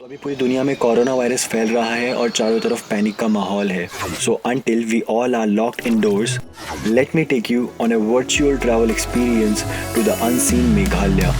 अभी पूरी दुनिया में कोरोना वायरस फैल रहा है और चारों तरफ पैनिक का माहौल है। So until we all are locked indoors, let me take you on a virtual travel experience to the unseen Meghalaya.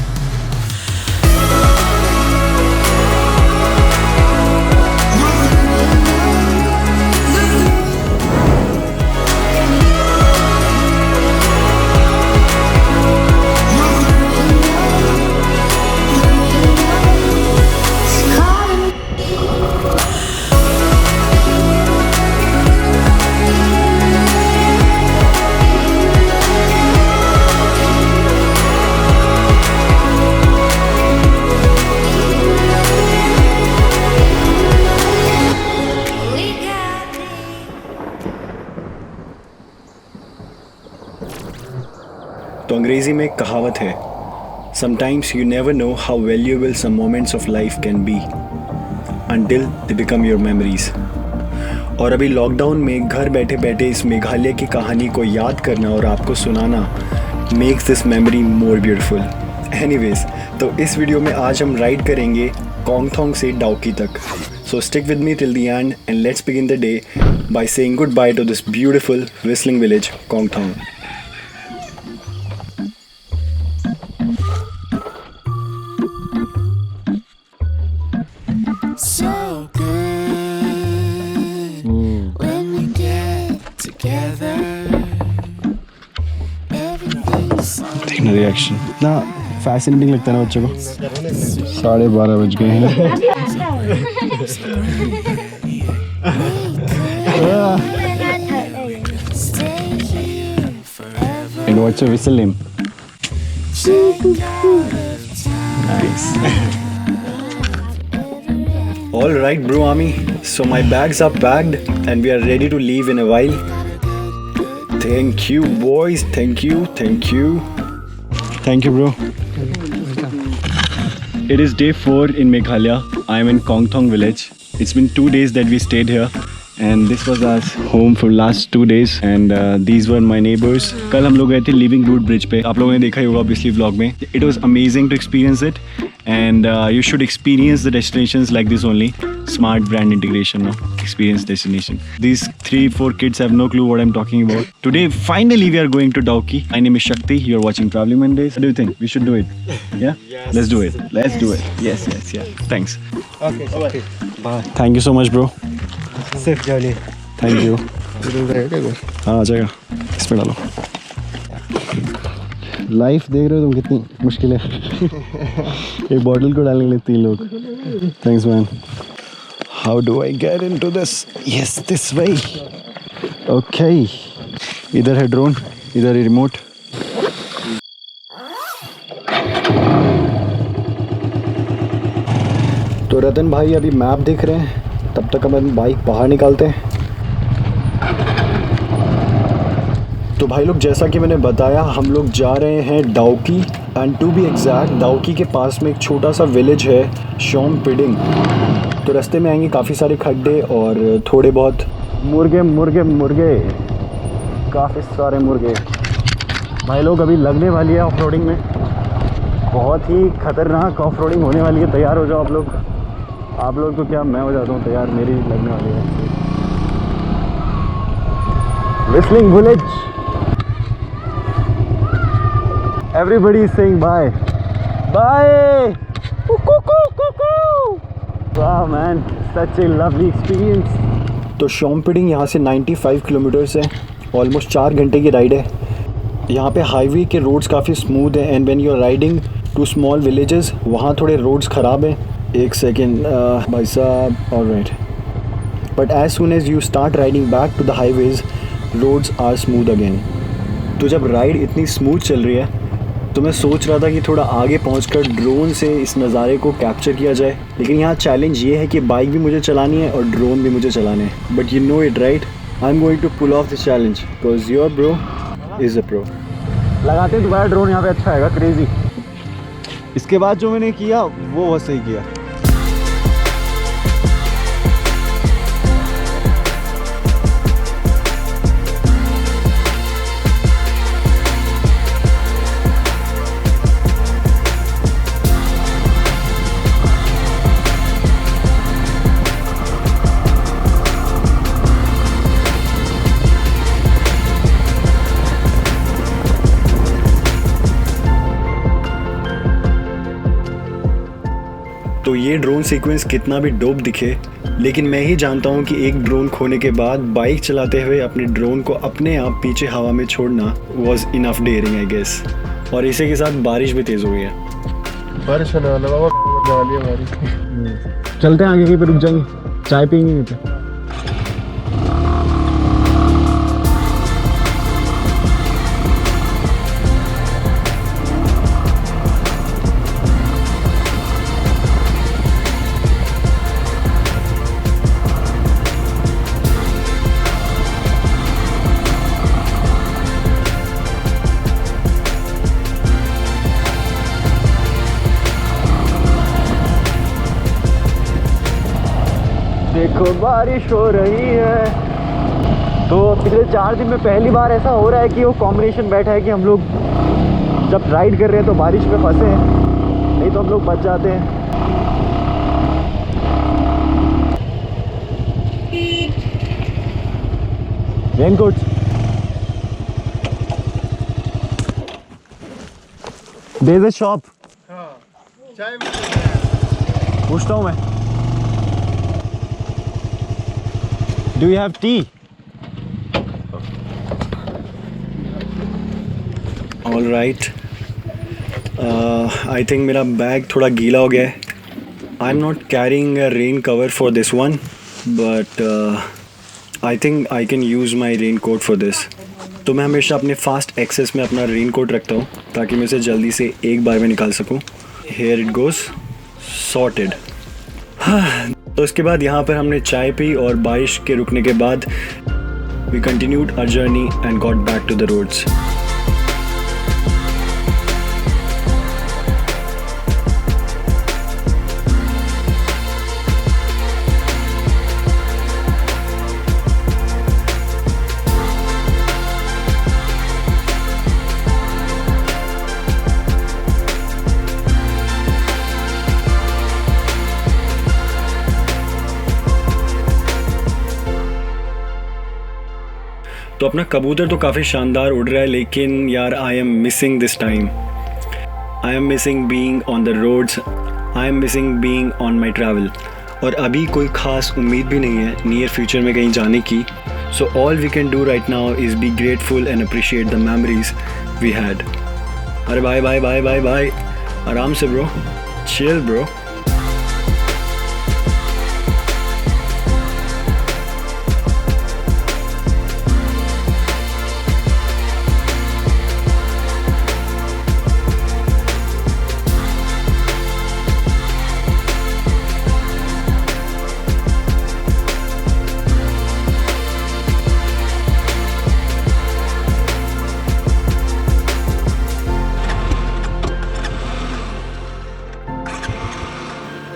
तो अंग्रेजी में एक कहावत है, sometimes you never know how valuable some moments of life can be until they become your memories. और अभी lockdown में घर बैठे बैठे इस मेघालय की कहानी को याद करना और आपको सुनाना makes this memory more beautiful. Anyways, तो इस वीडियो में आज हम राइड करेंगे कोंगथोंग से डाउकी तक। सो stick with me till the end and let's begin the day by saying good by two this beautiful whistling village Kongthong. So good when we get together. Everything's so देखना reaction इतना fascinating लगता है ना बच्चों को। 12:30 बज गए हैं। stay here forever. And what's your whistle name? Check out of time. Nice. All right, bro army. So my bags are packed and we are ready to leave in a while. Thank you, boys. Thank you. Thank you. Thank you, bro. It is day 4 in Meghalaya. I am in Koंगथोंग village. It's been 2 days that we stayed here. And this was our home for last 2 days. And these were my neighbors. कल हम लोग गए थे living root bridge पे। आप लोगों ने देखा ही होगा obviously vlog में. It was amazing to experience it. And you should experience the destinations like this only. Smart brand integration, no? Experience destination. These 3-4 kids have no clue what I'm talking about. Today, finally, we are going to Dauki. My name is Shakti. You're watching Traveling Mondays. What do you think? We should do it. Yeah? Yes. Let's do it. Let's do it. Yes, yes, yeah. Thanks. Okay. Bye. Thank you so much, bro. Safe journey. Thank you. हाँ आ जाएगा। इसमें डालो। Life देख रहे हो तुम कितनी मुश्किल है। एक बॉटल को डालने के लिए 3 लोग। Thanks man. How do I get into this? Yes, this way. Okay, इधर है ड्रोन, इधर है रिमोट। तो रतन भाई अभी मैप देख रहे हैं, तब तक हम बाइक बाहर निकालते हैं। तो भाई लोग, जैसा कि मैंने बताया, हम लोग जा रहे हैं Dawki. And to be exact, Dawki के पास में एक छोटा सा विलेज है शोमपिडिंग। तो रास्ते में आएंगे काफ़ी सारे खड्डे और थोड़े बहुत मुर्गे, काफ़ी सारे मुर्गे। भाई लोग, अभी लगने वाली है ऑफ रोडिंग में, बहुत ही खतरनाक ऑफ रोडिंग होने वाली है। तैयार हो जाओ आप लोग तो क्या, मैं हो जाता हूँ तैयार, मेरी लगने वाली है। Whistling village, everybody is saying bye. Wow man, such a lovely experience. तो शोमपिडिंग यहाँ से 95 किलोमीटर्स है, ऑलमोस्ट 4 घंटे की राइड है। यहाँ पे हाईवे के रोड्स काफ़ी स्मूथ हैं and when you are riding to small villages, वहाँ थोड़े रोड्स ख़राब हैं। एक सेकेंड भाई साहब, alright. But as soon as you start riding back to the highways, roads are smooth again. तो जब राइड इतनी स्मूथ चल रही है तो मैं सोच रहा था कि थोड़ा आगे पहुंचकर ड्रोन से इस नज़ारे को कैप्चर किया जाए, लेकिन यहाँ चैलेंज ये है कि बाइक भी मुझे चलानी है और ड्रोन भी मुझे चलाने है। But you know it right, I am going to pull off this challenge because your bro is a pro. लगाते हैं दोबारा ड्रोन, यहाँ पे अच्छा आएगा, क्रेजी। इसके बाद जो मैंने किया वो बहुत सही किया। ये ड्रोन सीक्वेंस कितना भी डोप दिखे, लेकिन मैं ही जानता हूँ कि एक ड्रोन खोने के बाद बाइक चलाते हुए अपने ड्रोन को अपने आप पीछे हवा में छोड़ना was enough daring I guess. और इसी के साथ बारिश भी तेज़ हो गई है। बारिश होने वाला बाबा। चलते हैं आगे, कहीं पे रुक जाएंगे, चाय पियेंगे कहीं पे। देखो बारिश हो रही है। तो पिछले 4 दिन में पहली बार ऐसा हो रहा है कि वो कॉम्बिनेशन बैठा है कि हम लोग जब राइड कर रहे हैं तो बारिश में फंसे हैं, नहीं तो हम लोग बच जाते हैं। Raincoat there is a shop. चाय पूछता हूँ मैं, do you have tea? All right, I think मेरा बैग थोड़ा गीला हो गया है। I am not carrying a rain cover for this one, but I think I can use my raincoat for this. तो मैं हमेशा अपने फास्ट एक्सेस में अपना रेन कोट रखता हूँ ताकि मैं इसे जल्दी से एक बार में निकाल सकूँ। Here it goes sorted. तो इसके बाद यहाँ पर हमने चाय पी और बारिश के रुकने के बाद we continued our journey and got back to the roads. तो अपना कबूतर तो काफ़ी शानदार उड़ रहा है, लेकिन यार I am missing this time. I am missing being on the roads, I am missing being on my travel. और अभी कोई ख़ास उम्मीद भी नहीं है नियर फ्यूचर में कहीं जाने की। So all we can do right now is be grateful and appreciate the memories we had. अरे bye bye bye bye bye, आराम से ब्रो, चिल ब्रो।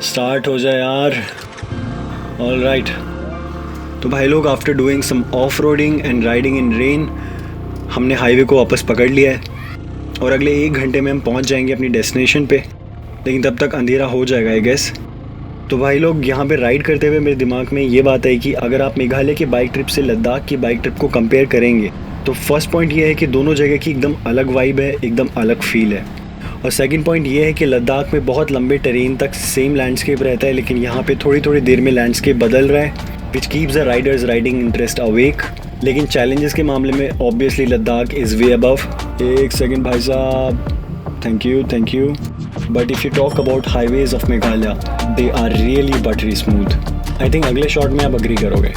स्टार्ट हो जाए यार। ऑल राइट, तो भाई लोग after doing some of roading and riding in rain हमने हाईवे को वापस पकड़ लिया है और अगले 1 घंटे में हम पहुंच जाएंगे अपनी डेस्टिनेशन पे, लेकिन तब तक अंधेरा हो जाएगा आई गेस। तो भाई लोग यहाँ पे राइड करते हुए मेरे दिमाग में ये बात है कि अगर आप मेघालय की बाइक ट्रिप से लद्दाख की बाइक ट्रिप को कंपेयर करेंगे तो फर्स्ट पॉइंट ये है कि दोनों जगह की एकदम अलग वाइब है, एकदम अलग फील है। और सेकंड पॉइंट ये है कि लद्दाख में बहुत लंबे टेरेन तक सेम लैंडस्केप रहता है, लेकिन यहाँ पे थोड़ी थोड़ी देर में लैंडस्केप बदल रहा है, which keeps the riders riding interest awake. लेकिन चैलेंजेस के मामले में obviously Ladakh is way above. एक सेकंड भाई साहब, thank you. But if you talk about highways of Meghalaya, they are really buttery smooth. I think अगले शॉट में आप अग्री करोगे।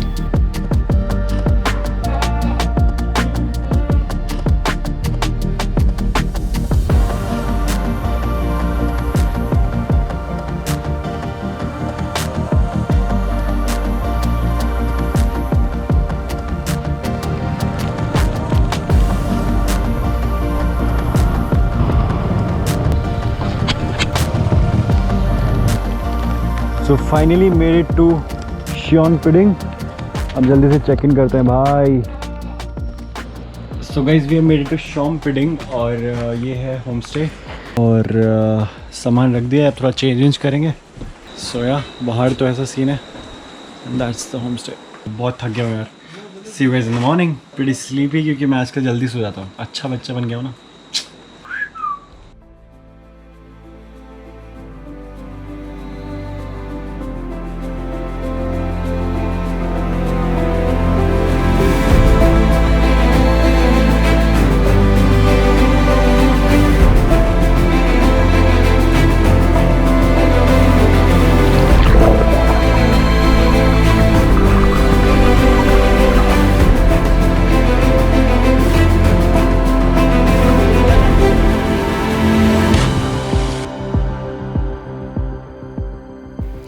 So finally made it to Shnongpdeng. अब जल्दी से चेक इन करते हैं भाई। So guys we have made it to शियोनपिडिंग और ये है होम स्टे और सामान रख दिया है, अब थोड़ा चेंज करेंगे। सो या बाहर तो ऐसा सीन है, दैट्स द होम स्टे। बहुत थक गया हूँ यार। See you guys in the morning. Pretty sleepy क्योंकि मैं आजकल जल्दी सो जाता हूँ। अच्छा बच्चा बन गया हूँ ना।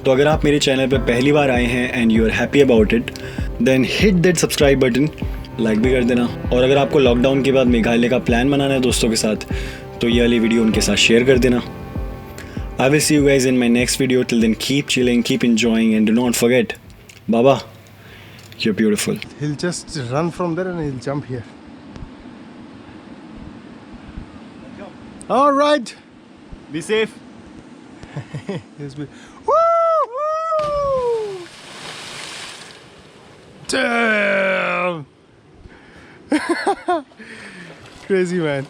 तो अगर आप मेरे चैनल पे पहली बार आए हैं and you are happy about it, then hit that subscribe button, like भी कर देना। और अगर आपको लॉकडाउन के बाद मेघालय का प्लान बनाना है दोस्तों के साथ, तो ये वाली वीडियो उनके साथ शेयर कर देना। I will see you guys in my next video. Till then keep chilling, keep enjoying, and do not forget, Baba, you're beautiful. He'll just run from there and he'll jump here. All right. Be safe. Yes, woo! Damn! Crazy man.